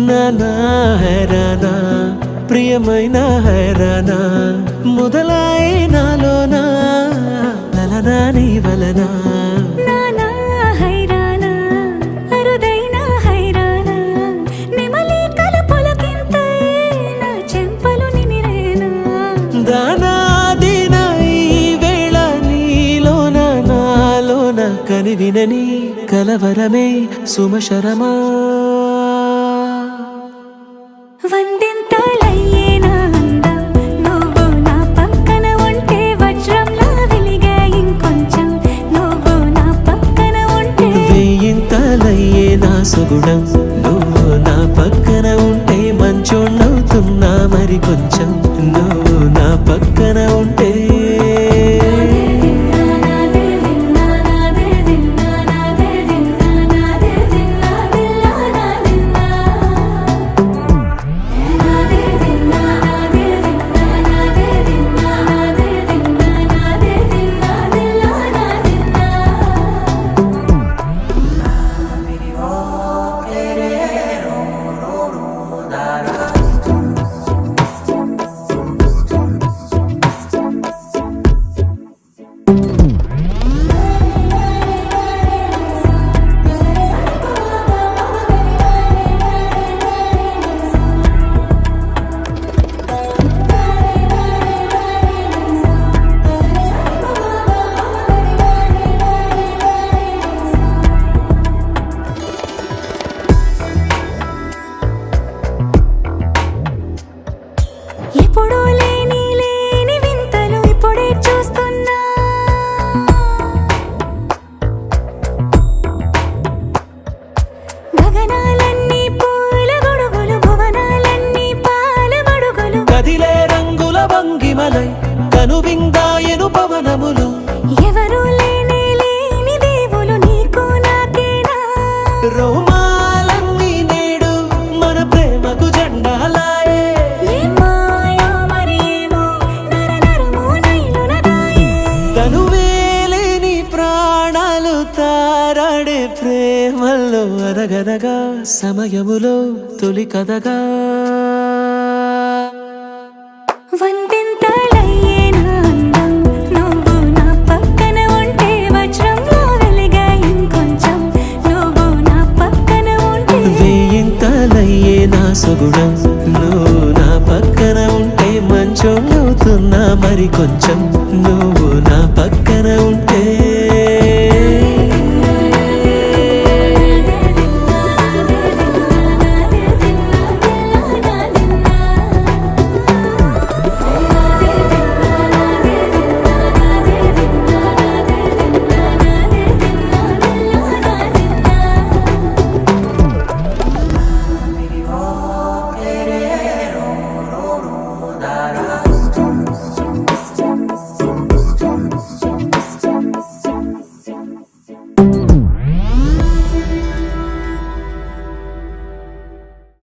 నానా హైరానా ప్రియమైన హైరానా మొదలై నాలోనా లలనా నీ వలనా నానా హైరానా అరుదైన హైరానా నెమలి కలుపులకింతై నా చెంపలు నిమిరేనా దానా దినా ఈ వేళ నీలోన నాలోన కనివినని కలవరమే సుమశరమా వందింతలయ్యే నా అందం నువ్వు నా పక్కన ఉంటే వజ్రంలా వెలిగే ఇంకొంచెం నువ్వు నా పక్కన ఉంటే వేయింతలయ్యే నా సుగుణం నువ్వు నా పక్కన ఉంటే మంచోణ్ణవుతున్నా మరి కొంచెం నువ్వు నా పక్కన ఉంటే ఎప్పుడూ లేని వింతలు ఇప్పుడే చూస్తున్నా గగనాలన్నీ పూల గొడుగులు భువనాలన్నీ పాల మడుగులు కదిలే రంగుల భంగిమలై కనువిందాయను పవనములు ఎవరూ లేని దేవులు నీకు నాకేనా రోమాలన్నీ నేడు మన ప్రేమకు జెండాలాయే ఏ మాయో మరి ఏమో నరనరమో నైలున దాయే తనువేలేని ప్రాణాలు తారాడే ప్రేమల్లో అరగరగా సమయములో తొలి కథగా వందింతలయ్యే నా అందం నువ్వు నా పక్కన ఉంటే వజ్రంలా వెలిగే ఇంకొంచెం నువ్వు నా పక్కన ఉంటే వేయింతలయ్యే నా సుగుణం నువ్వు నా పక్కన ఉంటే మంచోణ్ణవుతున్నా మరి కొంచెం నువ్వు నా పక్కన